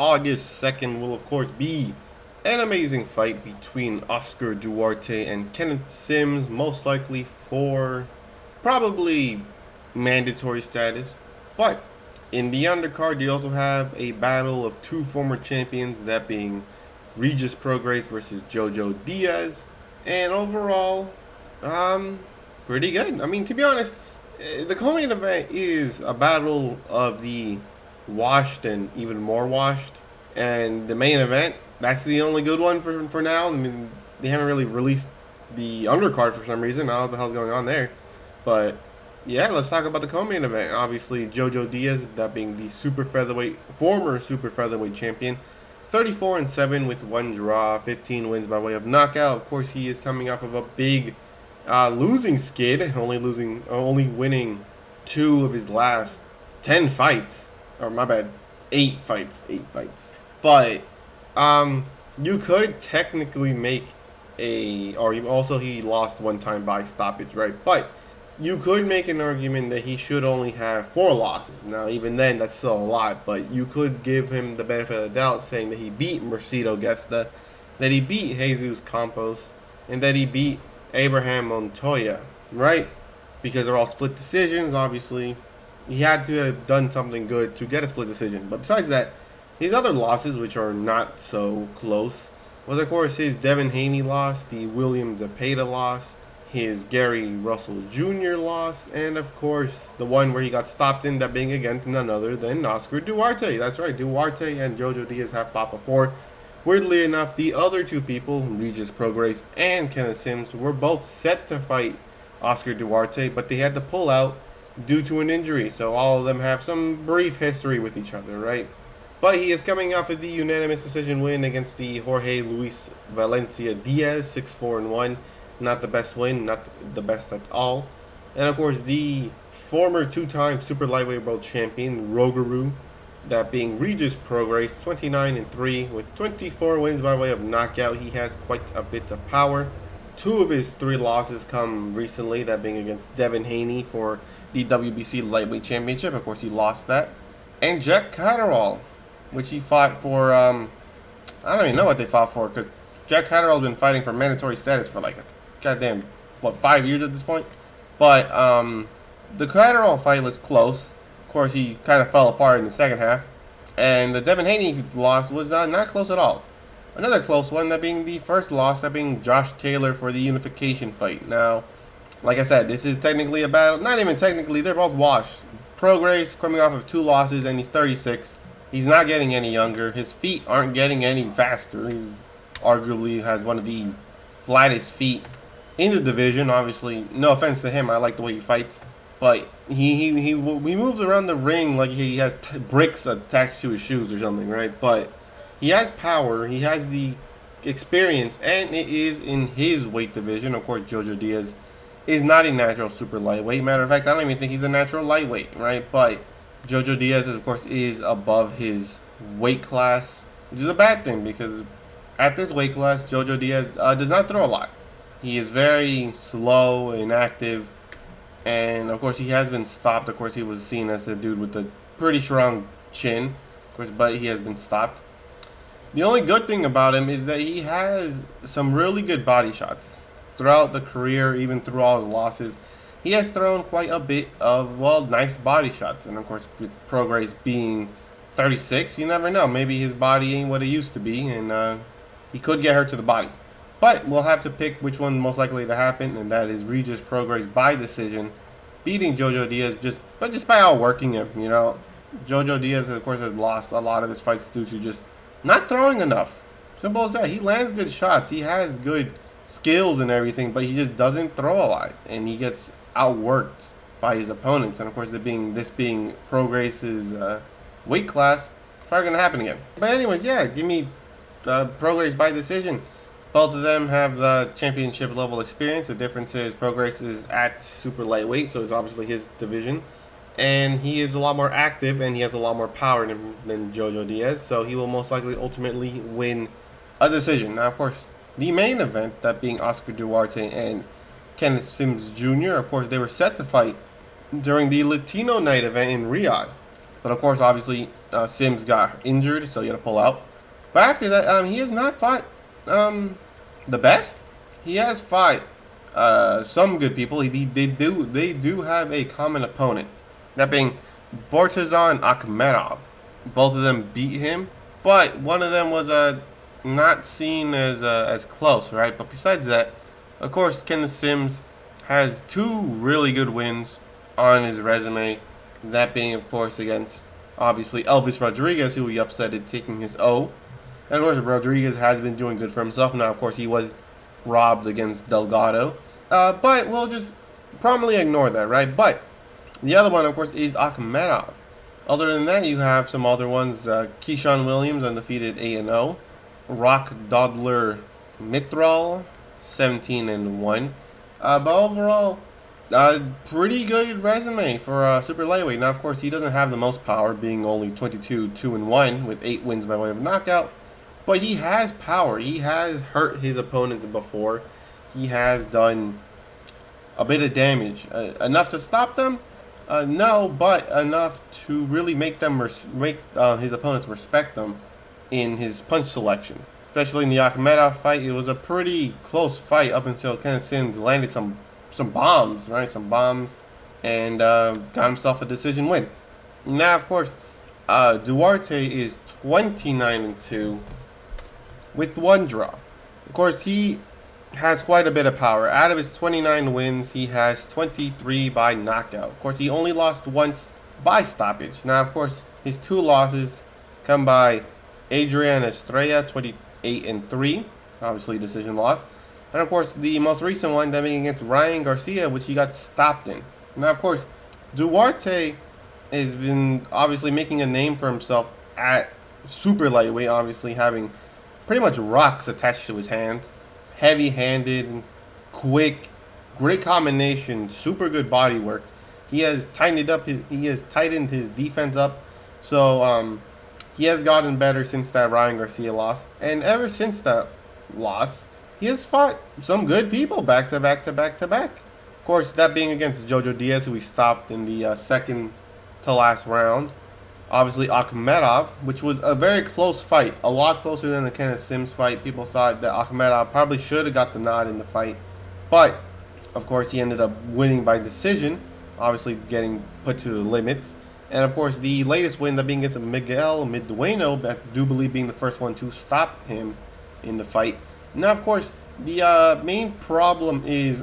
August 2nd will, of course, be an amazing fight between Oscar Duarte and Kenneth Sims, most likely for probably mandatory status. But in the undercard, you also have a battle of two former champions, that being Regis Prograis versus Jojo Diaz. And overall, pretty good. I mean, to be honest, the co-main event is a battle of the washed and even more washed. And the main event, that's the only good one for now. I mean, they haven't really released the undercard for some reason. I don't know what the hell's going on there. But yeah, let's talk about the co-main event. Obviously, Jojo Diaz, that being the former super featherweight champion, 34-7 with one draw, 15 wins by way of knockout. Of course, he is coming off of a big losing skid, only winning 2 of his last 10 fights. Or my bad, 8 fights. But you could technically make he lost one time by stoppage, right? But you could make an argument that he should only have 4 losses. Now, even then, that's still a lot, but you could give him the benefit of the doubt, saying that he beat Mercedo Gesta, that he beat Jesus Campos, and that he beat Abraham Montoya, right? Because they're all split decisions, obviously. He had to have done something good to get a split decision. But besides that, his other losses, which are not so close, was, of course, his Devin Haney loss, the William Zepeda loss, his Gary Russell Jr. loss, and of course the one where he got stopped in, that being against none other than Oscar Duarte. That's right, Duarte and Jojo Diaz have fought before. Weirdly enough, the other 2 people, Regis Prograis and Kenneth Sims, were both set to fight Oscar Duarte, but they had to pull out due to an injury. So all of them have some brief history with each other, right? But he is coming off of the unanimous decision win against the Jorge Luis Valencia Diaz, 6-4-1. Not the best win, not the best at all. And of course, the former 2-time super lightweight world champion, Rougarou, that being Regis Prograis, 29-3 with 24 wins by way of knockout. He has quite a bit of power. 2 of his 3 losses come recently, that being against Devin Haney for the WBC lightweight championship. Of course, he lost that. And Jack Catterall, which he fought for, I don't even know what they fought for, because Jack Catterall's been fighting for mandatory status for like goddamn, 5 years at this point? But the Catterall fight was close. Of course, he kind of fell apart in the second half. And the Devin Haney loss was not close at all. Another close one, that being the first loss, that being Josh Taylor for the unification fight. Now, like I said, this is technically a battle. Not even technically, they're both washed. Prograis coming off of 2 losses, and he's 36. He's not getting any younger. His feet aren't getting any faster. He's arguably has one of the flattest feet in the division. Obviously, no offense to him, I like the way he fights, but he moves around the ring like he has bricks attached to his shoes or something, right? But he has power, he has the experience, and it is in his weight division. Of course, Jojo Diaz is not a natural super lightweight. Matter of fact, I don't even think he's a natural lightweight, right? But Jojo Diaz, of course, is above his weight class, which is a bad thing, because at this weight class, Jojo Diaz does not throw a lot. He is very slow and active, and of course he has been stopped. Of course, he was seen as a dude with a pretty strong chin, of course, but he has been stopped. The only good thing about him is that he has some really good body shots. Throughout the career, even through all his losses, he has thrown quite a bit of, nice body shots. And of course, with Prograis being 36, you never know. Maybe his body ain't what it used to be, and he could get hurt to the body. But we'll have to pick which one most likely to happen, and that is Regis Prograis by decision, beating Jojo Diaz just by outworking him. You know, Jojo Diaz, of course, has lost a lot of his fights due to just not throwing enough. Simple as that. He lands good shots. He has good skills and everything, but he just doesn't throw a lot, and he gets outworked by his opponents. And of course, this being Prograis' weight class, it's probably gonna happen again. But anyways, yeah, give me Prograis by decision. Both of them have the championship level experience. The difference is Prograis is at super lightweight, so it's obviously his division, and he is a lot more active and he has a lot more power than Jojo Diaz, so he will most likely ultimately win a decision. Now, of course, the main event, that being Oscar Duarte and Kenneth Sims Jr., of course, they were set to fight during the Latino Night event in Riyadh. But of course, obviously, Sims got injured, so he had to pull out. But after that, he has not fought the best. He has fought some good people. They do have a common opponent, that being Bortazan Akhmedov. Both of them beat him, but one of them was not seen as close, right? But besides that, of course, Kenneth Sims has two really good wins on his resume. That being, of course, against obviously Elvis Rodriguez, who he upsetted, taking his O. And of course, Rodriguez has been doing good for himself. Now, of course, he was robbed against Delgado. But we'll just prominently ignore that, right? But the other one, of course, is Akhmedov. Other than that, you have some other ones. Keyshawn Williams, undefeated 8-0. Rock Dodler Mitral, 17-1. But overall, pretty good resume for super lightweight. Now, of course, he doesn't have the most power, being only 22-2-1 with 8 wins by way of knockout. But he has power. He has hurt his opponents before. He has done a bit of damage. Enough to stop them? No, but enough to really make them make his opponents respect them in his punch selection. Especially in the Akhmedov fight, it was a pretty close fight up until Kenneth Sims landed some bombs, right? Some bombs, and got himself a decision win. Now, of course, Duarte is 29-2 with 1 draw. Of course, he has quite a bit of power. Out of his 29 wins, he has 23 by knockout. Of course, he only lost once by stoppage. Now, of course, his 2 losses come by Adrian Estrella, 28-3, obviously decision loss. And of course, the most recent one, that being against Ryan Garcia, which he got stopped in. Now, of course, Duarte has been obviously making a name for himself at super lightweight, obviously having pretty much rocks attached to his hands. Heavy-handed, quick, great combination, super good body work. He has tightened his defense up. So he has gotten better since that Ryan Garcia loss. And ever since that loss, he has fought some good people back to back to back to back. Of course, that being against Jojo Diaz, who he stopped in the second to last round. Obviously, Akhmedov, which was a very close fight, a lot closer than the Kenneth Sims fight. People thought that Akhmedov probably should have got the nod in the fight. But, of course, he ended up winning by decision, obviously getting put to the limits. And, of course, the latest win, that being against Miguel Midueno, I do believe being the first one to stop him in the fight. Now, of course, the main problem is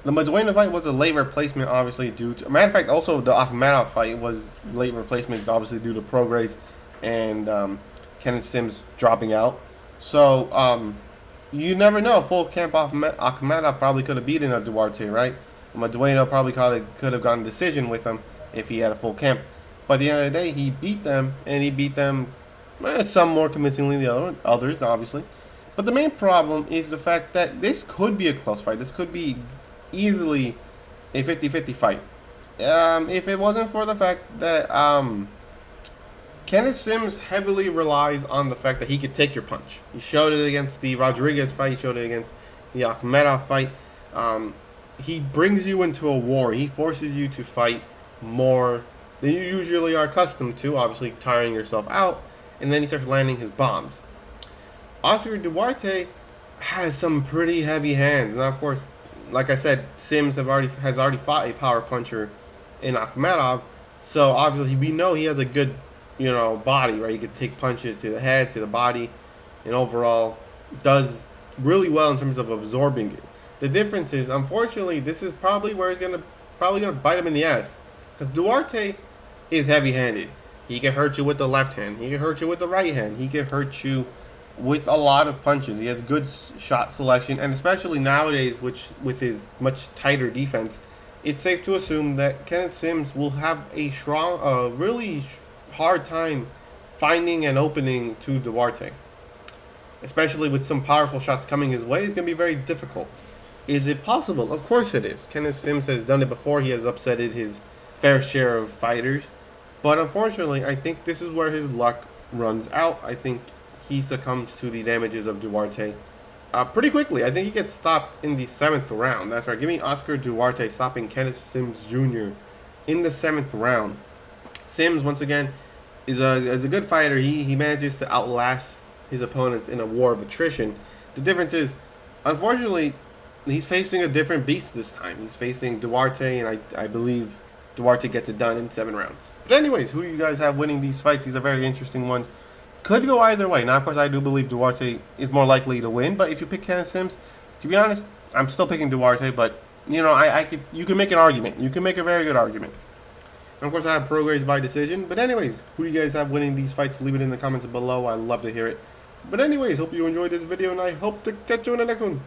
the Midueno fight was a late replacement, obviously, due to... Matter of fact, also, the Akhmedov fight was late replacement, obviously, due to Prograis and Kenneth Sims dropping out. So, you never know. Full camp Akhmedov probably could have beaten a Duarte, right? Midueno probably could have gotten a decision with him if he had a full camp. But at the end of the day, he beat them, and he beat them some more convincingly than the others, obviously. But the main problem is the fact that this could be a close fight. This could be easily a 50-50 fight. If it wasn't for the fact that Kenneth Sims heavily relies on the fact that he could take your punch. He showed it against the Rodriguez fight. He showed it against the Akhmedov fight. He brings you into a war. He forces you to fight more than you usually are accustomed to, obviously tiring yourself out, and then he starts landing his bombs. Oscar Duarte has some pretty heavy hands. Now, of course, like I said, Sims has already fought a power puncher in Akhmedov, so obviously we know he has a good, body, right? He could take punches to the head, to the body, and overall does really well in terms of absorbing it. The difference is, unfortunately, this is probably where he's probably gonna bite him in the ass, because Duarte is heavy-handed. He can hurt you with the left hand. He can hurt you with the right hand. He can hurt you with a lot of punches. He has good shot selection, and especially nowadays, with his much tighter defense, it's safe to assume that Kenneth Sims will have a really hard time finding an opening to Duarte. Especially with some powerful shots coming his way, it's going to be very difficult. Is it possible? Of course it is. Kenneth Sims has done it before. He has upsetted his fair share of fighters. But unfortunately, I think this is where his luck runs out. I think he succumbs to the damages of Duarte pretty quickly. I think he gets stopped in the 7th round. That's right. Give me Oscar Duarte stopping Kenneth Sims Jr. in the 7th round. Sims, once again, is a good fighter. He manages to outlast his opponents in a war of attrition. The difference is, unfortunately, he's facing a different beast this time. He's facing Duarte, and I believe Duarte gets it done in 7 rounds. But anyways, who do you guys have winning these fights? These are very interesting ones. Could go either way. Now, of course, I do believe Duarte is more likely to win. But if you pick Kenneth Sims, to be honest, I'm still picking Duarte. But you know, you can make an argument. You can make a very good argument. And of course, I have progress by decision. But anyways, who do you guys have winning these fights? Leave it in the comments below. I love to hear it. But anyways, hope you enjoyed this video, and I hope to catch you in the next one.